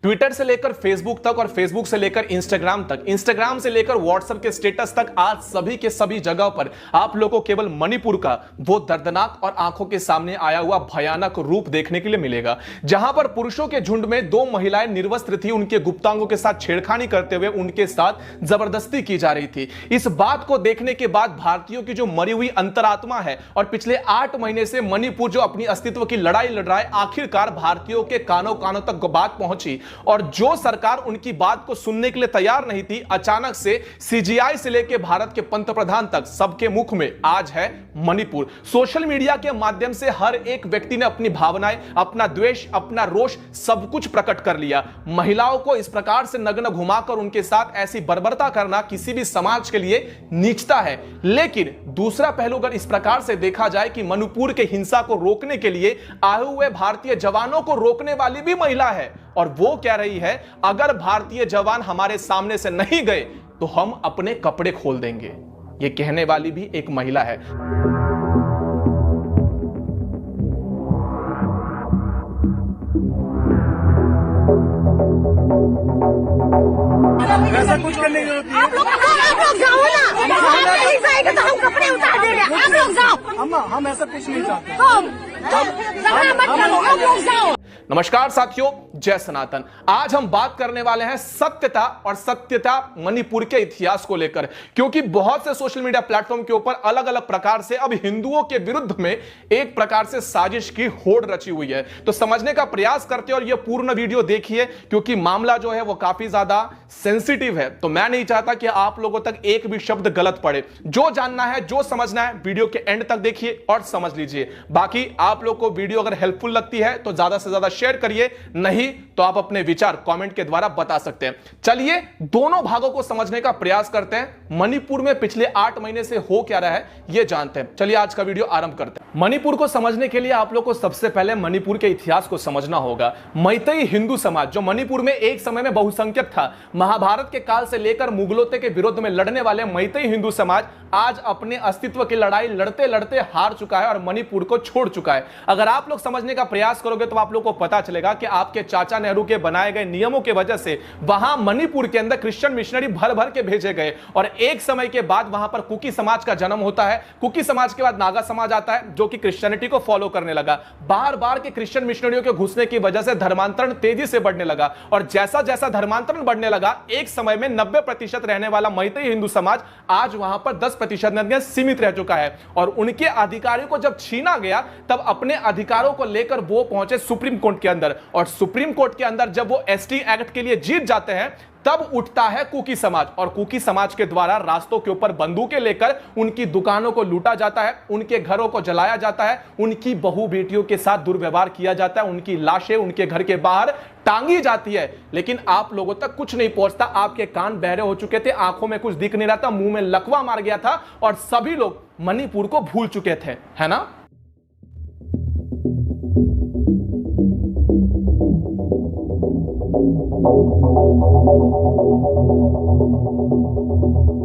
Twitter से लेकर Facebook तक और फेसबुक से लेकर इंस्टाग्राम तक, इंस्टाग्राम से लेकर व्हाट्सएप के स्टेटस तक, आज सभी के सभी जगह पर आप लोगों को केवल मणिपुर का वो दर्दनाक और आंखों के सामने आया हुआ भयानक रूप देखने के लिए मिलेगा, जहां पर पुरुषों के झुंड में दो महिलाएं निर्वस्त्र थी, उनके गुप्तांगों के साथ छेड़खानी करते हुए उनके साथ जबरदस्ती की जा रही थी। इस बात को देखने के बाद भारतीयों की जो मरी हुई अंतरात्मा है और पिछले 8 महीने से मणिपुर जो अपनी अस्तित्व की लड़ाई लड़ रहा है, आखिरकार भारतीयों के कानों कानों तक बात पहुंची और जो सरकार उनकी बात को सुनने के लिए तैयार नहीं थी, अचानक से सीजीआई से लेकर भारत के पंतप्रधान तक सबके मुख में आज है मणिपुर। सोशल मीडिया के माध्यम से हर एक व्यक्ति ने अपनी भावनाएं, अपना द्वेष, अपना रोष सब कुछ प्रकट कर लिया। महिलाओं को इस प्रकार से नग्न घुमाकर उनके साथ ऐसी बर्बरता करना किसी भी समाज के लिए नीचता है। लेकिन दूसरा पहलू अगर इस प्रकार से देखा जाए कि मणिपुर के हिंसा को रोकने के लिए आए हुए भारतीय जवानों को रोकने वाली भी महिला है, और वो कह रही है अगर भारतीय जवान हमारे सामने से नहीं गए तो हम अपने कपड़े खोल देंगे। ये कहने वाली भी एक महिला है। ऐसा कुछ करने की जरूरत नहीं है। आप लोग जाओ ना, आप नहीं जाएंगे तो हम कपड़े उतार देंगे। आप लोग जाओ। अम्मा, हम ऐसा कुछ नहीं चाहते। आप लोग जाओ। नमस्कार साथियों, जय सनातन। आज हम बात करने वाले हैं सत्यता और सत्यता मणिपुर के इतिहास को लेकर, क्योंकि बहुत से सोशल मीडिया प्लेटफॉर्म के ऊपर अलग अलग प्रकार से अब हिंदुओं के विरुद्ध में एक प्रकार से साजिश की होड़ रची हुई है। तो समझने का प्रयास करते हैं और यह पूर्ण वीडियो देखिए, क्योंकि मामला जो है वो काफी ज्यादा सेंसिटिव है। तो मैं नहीं चाहता कि आप लोगों तक एक भी शब्द गलत पड़े। जो जानना है, जो समझना है, वीडियो के एंड तक देखिए और समझ लीजिए। बाकी आप लोग को वीडियो अगर हेल्पफुल लगती है तो ज्यादा से ज्यादा शेयर करिए, नहीं तो आप अपने विचार कमेंट के द्वारा बता सकते हैं। चलिए दोनों भागों को समझने का प्रयास करते हैं। मणिपुर में पिछले 8 महीने से हो क्या रहा है यह जानते हैं। चलिए आज का वीडियो आरंभ करते हैं। मणिपुर को समझने के लिए आप लोग को सबसे पहले मणिपुर के इतिहास को समझना होगा। मैतेई हिंदू समाज जो मणिपुर में एक समय में बहुसंख्यक था, महाभारत के काल से लेकर मुगलों के विरुद्ध में लड़ने वाले मैतेई हिंदू समाज आज अपने अस्तित्व की लड़ाई लड़ते लड़ते हार चुका है और मणिपुर को छोड़ चुका है। अगर आप लोग समझने का प्रयास करोगे तो आप लोग को पता चलेगा कि आपके चाचा नेहरू के बनाए गए नियमों की वजह से वहां मणिपुर के अंदर क्रिश्चियन मिशनरी भर भर के भेजे गए और एक समय के बाद वहां पर कुकी समाज का जन्म होता है। कुकी समाज के बाद नागा समाज आता है जो कि क्रिश्चियनिटी को फॉलो करने लगा। बार बार के क्रिश्चियन मिशनरियों के घुसने की वजह से धर्मांतरण तेजी से बढ़ने लगा और जैसा जैसा धर्मांतरण बढ़ने लगा, एक समय में 90% रहने वाला मैतेई हिंदू समाज आज वहां पर 10% सीमित रह चुका है। और उनके अधिकारों को जब छीना गया तब अपने अधिकारों को लेकर वो पहुंचे सुप्रीम कोर्ट के अंदर, और सुप्रीम कोर्ट के अंदर जब वो एसटी एक्ट के लिए जीत जाते हैं तब उठता है कुकी समाज, और कुकी समाज के द्वारा रास्तों के ऊपर बंदूकें लेकर उनकी दुकानों को लूटा जाता है, उनके घरों को जलाया जाता है, उनकी बहू बेटियों के साथ दुर्व्यवहार किया जाता है, उनकी लाशें उनके घर के बाहर टांगी जाती है। लेकिन आप लोगों तक कुछ नहीं पहुंचता। आपके कान बहरे हो चुके थे, आंखों में कुछ दिख नहीं रहा था, मुंह में लकवा मार गया था और सभी लोग मणिपुर को भूल चुके थे, है ना।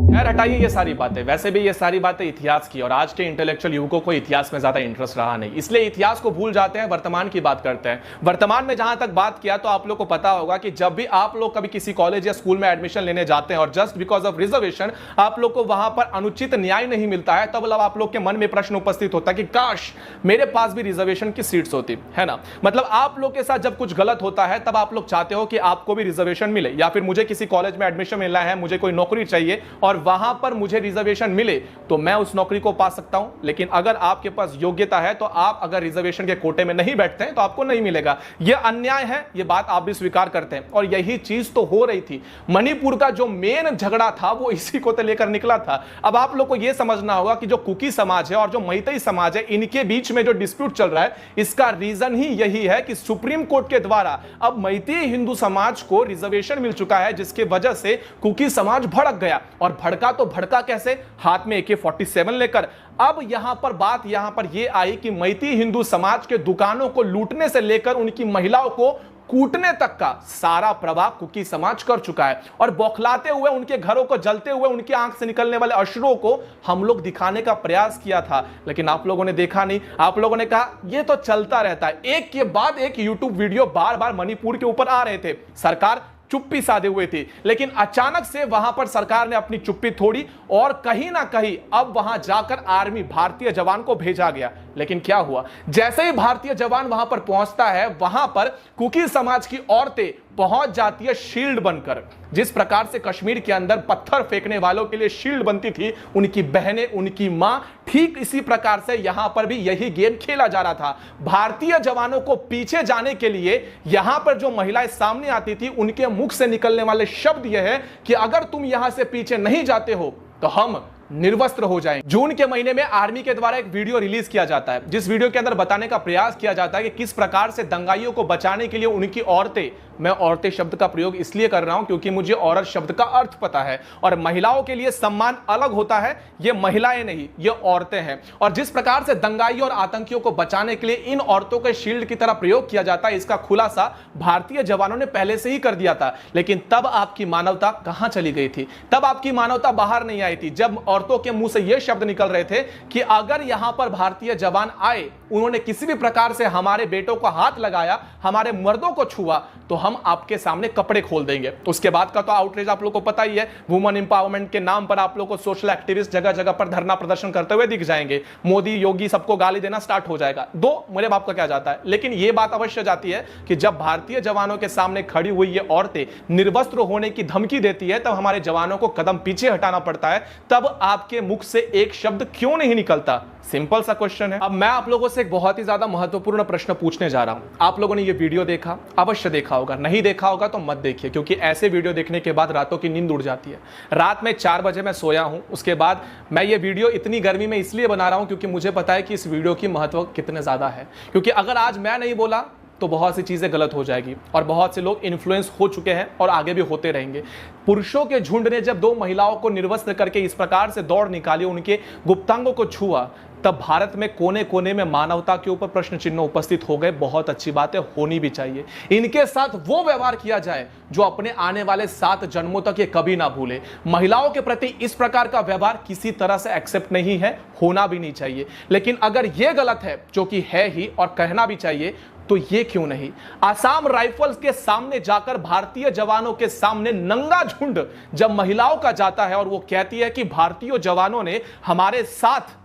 खैर हटाइए ये सारी बातें। वैसे भी ये सारी बातें इतिहास की, और आज के इंटेलेक्चुअल युवकों को इतिहास में ज्यादा इंटरेस्ट रहा नहीं, इसलिए इतिहास को भूल जाते हैं, वर्तमान की बात करते हैं। वर्तमान में जहां तक बात किया तो आप लोग को पता होगा कि जब भी आप लोग कभी किसी कॉलेज या स्कूल में एडमिशन लेने जाते हैं और जस्ट बिकॉज ऑफ रिजर्वेशन आप लोग को वहां पर अनुचित न्याय नहीं मिलता है, तब आप लोग के मन में प्रश्न उपस्थित होता है कि काश मेरे पास भी रिजर्वेशन की सीट्स होती, है ना। मतलब आप लोग के साथ जब कुछ गलत होता है तब आप लोग चाहते हो कि आपको भी रिजर्वेशन मिले, या फिर मुझे किसी कॉलेज में एडमिशन मिलना है, मुझे कोई नौकरी चाहिए और वहां पर मुझे रिजर्वेशन मिले तो मैं उस नौकरी को पा सकता हूं। लेकिन अगर आपके पास योग्यता है तो आप अगर रिजर्वेशन के कोटे में नहीं बैठते हैं तो आपको नहीं मिलेगा। यह अन्याय है, यह बात आप भी स्वीकार करते हैं, और यही चीज तो हो रही थी। मणिपुर का जो मेन झगड़ा था वो इसी को तो लेकर निकला था। अब आप लोग को यह समझना होगा कि जो कुकी समाज है और जो मैतेई समाज है, इनके बीच में जो डिस्प्यूट चल रहा है, इसका रीजन ही यही है कि सुप्रीम कोर्ट के द्वारा अब मैतेई हिंदू समाज को रिजर्वेशन मिल चुका है, जिसके वजह से कुकी समाज भड़क गया। और भड़का तो भड़का कैसे, हाथ में AK-47 लेकर। अब यहां पर बात यहां पर यह आई कि मैतेई हिंदू समाज के दुकानों को लूटने से लेकर उनकी महिलाओं को कूटने तक का सारा प्रवाह कुकी समाज कर चुका है। और बौखलाते हुए, उनके घरों को जलते हुए, उनकी आंख से निकलने वाले अश्रुओं को हम लोग दिखाने का प्रयास किया था, लेकिन आप लोगों ने देखा नहीं। आप लोगों ने कहा यह तो चलता रहता है। एक के बाद एक यूट्यूब वीडियो बार बार मणिपुर के ऊपर आ रहे थे, सरकार चुप्पी साधे हुए थी, लेकिन अचानक से वहां पर सरकार ने अपनी चुप्पी तोड़ी और कहीं ना कहीं अब वहां जाकर आर्मी, भारतीय जवान को भेजा गया। लेकिन क्या हुआ, जैसे ही भारतीय जवान वहां पर पहुंचता है, वहां पर कुकी समाज की औरतें पहुंच जाती है शील्ड बनकर। जिस प्रकार से कश्मीर के अंदर पत्थर फेंकने वालों के लिए शील्ड बनती थी उनकी बहनें, उनकी मां, ठीक इसी प्रकार से यहां पर भी यही गेम खेला जा रहा था। भारतीय जवानों को पीछे जाने के लिए यहां पर जो महिलाएं सामने आती थी, उनके मुख से निकलने वाले शब्द यह है कि अगर तुम यहां से पीछे नहीं जाते हो तो हम निर्वस्त्र हो जाएंगे। जून के महीने में आर्मी के द्वारा एक वीडियो रिलीज किया जाता है, जिस वीडियो के अंदर बताने का प्रयास किया जाता है कि किस प्रकार से दंगाइयों को बचाने के लिए उनकी औरतें, मैं औरतें शब्द का प्रयोग इसलिए कर रहा हूं क्योंकि मुझे औरत शब्द का अर्थ पता है, और महिलाओं के लिए सम्मान अलग होता है। ये महिलाएं नहीं, ये औरतें हैं। और जिस प्रकार से दंगाइयों और आतंकियों को बचाने के लिए इन औरतों के शील्ड की तरह प्रयोग किया जाता है, इसका खुलासा भारतीय जवानों ने पहले से ही कर दिया था। लेकिन तब आपकी मानवता कहां चली गई थी? तब आपकी मानवता बाहर नहीं आई थी, जब औरतों के मुंह से यह शब्द निकल रहे थे कि अगर यहां पर भारतीय जवान आए, उन्होंने किसी भी प्रकार से हमारे बेटों को हाथ लगाया, हमारे मर्दों को छुआ, तो हम आपके सामने कपड़े खोल देंगे। उसके बाद का तो आउटरीच आप लोग को पता ही है। वुमेन एम्पावरमेंट के नाम पर आप लोग को सोशल एक्टिविस्ट जगह जगह पर धरना प्रदर्शन करते हुए दिख जाएंगे। मोदी, योगी सबको गाली देना स्टार्ट हो जाएगा। दो मेरे बाप का क्या जाता है, लेकिन यह बात अवश्य जाती है कि जब भारतीय जवानों के सामने खड़ी हुई ये औरतें निर्वस्त्र होने की धमकी देती है, तब हमारे जवानों को कदम पीछे हटाना पड़ता है। तब आपके मुख से एक शब्द क्यों नहीं निकलता? सिंपल सा क्वेश्चन है। अब मैं आप लोगों से एक बहुत ही ज्यादा महत्वपूर्ण प्रश्न पूछने जा रहा हूं। आप लोगों ने ये वीडियो देखा, अवश्य देखा होगा, नहीं देखा होगा तो मत देखिए, क्योंकि ऐसे वीडियो देखने के बाद रातों की नींद उड़ जाती है। रात में 4 बजे मैं सोया हूं, उसके बाद मैं ये वीडियो इतनी गर्मी में इसलिए बना रहा हूं क्योंकि मुझे पता है कि इस वीडियो की महत्व कितने ज्यादा है। क्योंकि अगर आज मैं नहीं बोला तो बहुत सी चीजें गलत हो जाएगी, और बहुत से लोग इन्फ्लुएंस हो चुके हैं और आगे भी होते रहेंगे। पुरुषों के झुंड ने जब 2 महिलाओं को निर्वस्त्र करके इस प्रकार से दौड़ निकाली, उनके गुप्तांगों को छुआ, तब भारत में कोने कोने में मानवता के ऊपर प्रश्न चिन्ह उपस्थित हो गए। बहुत अच्छी बात है, होनी भी चाहिए। इनके साथ वो व्यवहार किया जाए जो अपने आने वाले 7 जन्मों तक ये कभी ना भूले। महिलाओं के प्रति इस प्रकार का व्यवहार किसी तरह से एक्सेप्ट नहीं है, होना भी नहीं चाहिए। लेकिन अगर ये गलत है, जो कि है ही और कहना भी चाहिए, तो ये क्यों नहीं? आसाम राइफल्स के सामने जाकर भारतीय जवानों के सामने नंगा झुंड जब महिलाओं का जाता है और वो कहती है कि भारतीय जवानों ने हमारे साथ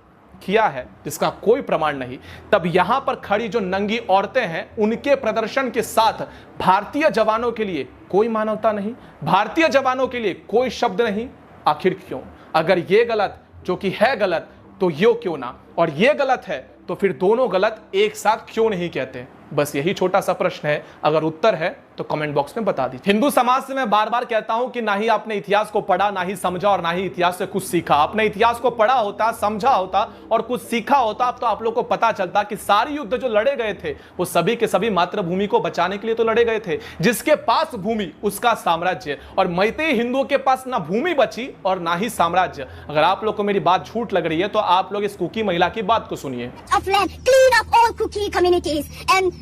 किया है, जिसका कोई प्रमाण नहीं, तब यहां पर खड़ी जो नंगी औरतें हैं, उनके प्रदर्शन के साथ भारतीय जवानों के लिए कोई मानवता नहीं, भारतीय जवानों के लिए कोई शब्द नहीं। आखिर क्यों? अगर ये गलत, जो कि है गलत, तो यो क्यों ना? और ये गलत है तो फिर दोनों गलत एक साथ क्यों नहीं कहते? बस यही छोटा सा प्रश्न है। अगर उत्तर है तो कमेंट बॉक्स में बता दीजिए। हिंदू समाज से मैं बार बार कहता हूं कि ना ही आपने इतिहास को पढ़ा, ना ही समझा, और ना ही इतिहास से कुछ सीखा। आपने इतिहास को पढ़ा होता, समझा होता और कुछ सीखा होता, अब तो आप लोग को पता चलता कि सारे युद्ध जो लड़े गए थे वो सभी के सभी मातृभूमि को बचाने के लिए तो लड़े गए थे। जिसके पास भूमि उसका साम्राज्य, और मैतेई हिंदुओं के पास ना भूमि बची और ना ही साम्राज्य। अगर आप लोग को मेरी बात झूठ लग रही है तो आप लोग इस कुकी महिला की बात को सुनिए। Of land, clean up all Kuki communities, and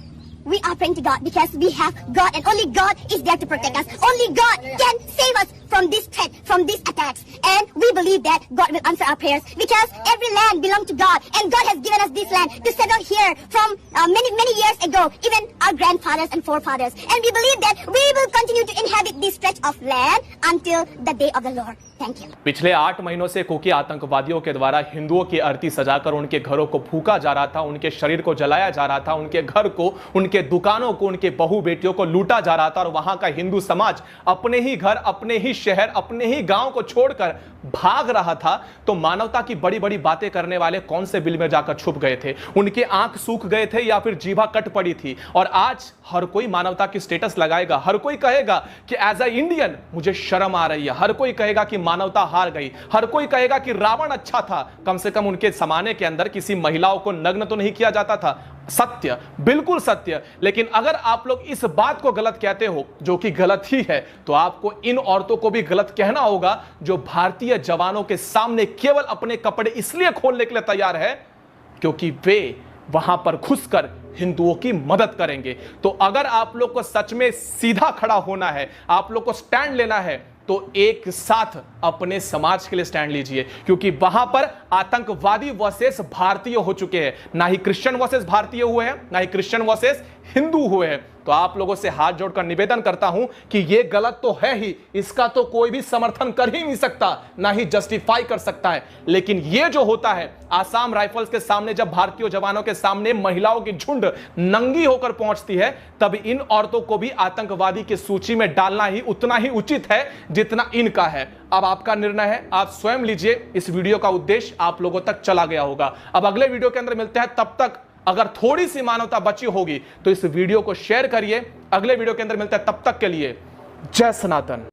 we are praying to God because we have God, and only God is there to protect us. Only God can save us from this threat, from these attacks, and we believe that God will answer our prayers because every land belongs to God, and God has given us this land to settle here from many years ago, even our grandfathers and forefathers, and we believe that we will continue to inhabit this stretch of land until the day of the Lord. Thank you. पिछले 8 महीनों से cookie आतंकवादियों के द्वारा हिंदुओं की अर्थी सजाकर उनके घरों को फूका जा रहा था, उनके शरीर को जलाया जा रहा था, उनके घर को, उनके दुकानों को, उनके बहू बेटियों को लूटा जा रहा था, और वहां का हिंदू समाज अपने ही घर, अपने ही शहर, अपने ही गांव को छोड़कर भाग रहा था। तो मानवता की बड़ी बड़ी बातें करने वाले कौन से बिल में जाकर छुप गए थे? उनके आंख सूख गए थे या फिर जीभा कट पड़ी थी? और आज हर कोई मानवता की स्टेटस लगाएगा, हर कोई कहेगा कि एज अ इंडियन मुझे शर्म आ रही है, हर कोई कहेगा कि मानवता हार गई, हर कोई कहेगा कि रावण अच्छा था, कम से कम उनके जमाने के अंदर किसी महिलाओं को नग्न तो नहीं किया जाता था। सत्य, बिल्कुल सत्य। लेकिन अगर आप लोग इस बात को गलत कहते हो, जो कि गलत ही है, तो आपको इन औरतों को भी गलत कहना होगा जो भारतीय जवानों के सामने केवल अपने कपड़े इसलिए खोलने के लिए तैयार है क्योंकि वे वहां पर घुसकर हिंदुओं की मदद करेंगे। तो अगर आप लोग को सच में सीधा खड़ा होना है, आप लोग को स्टैंड लेना है, तो एक साथ अपने समाज के लिए स्टैंड लीजिए, क्योंकि वहां पर आतंकवादी वर्सेस भारतीय हो चुके हैं। ना ही क्रिश्चियन वर्सेस भारतीय हुए हैं, ना ही क्रिश्चियन वर्सेस हिंदू हुए हैं। तो आप लोगों से हाथ जोड़कर निवेदन करता हूं कि यह गलत तो है ही, इसका तो कोई भी समर्थन कर ही नहीं सकता, ना ही जस्टिफाई कर सकता है। लेकिन यह जो होता है आसाम राइफल्स के सामने, जब भारतीय जवानों के सामने महिलाओं की झुंड नंगी होकर पहुंचती है, तब इन औरतों को भी आतंकवादी की सूची में डालना ही उतना ही उचित है जितना इनका है। अब आपका निर्णय है, आप स्वयं लीजिए। इस वीडियो का उद्देश्य आप लोगों तक चला गया होगा। अब अगले वीडियो के अंदर मिलते हैं, तब तक अगर थोड़ी सी मानवता बची होगी तो इस वीडियो को शेयर करिए। अगले वीडियो के अंदर मिलते हैं, तब तक के लिए जय सनातन।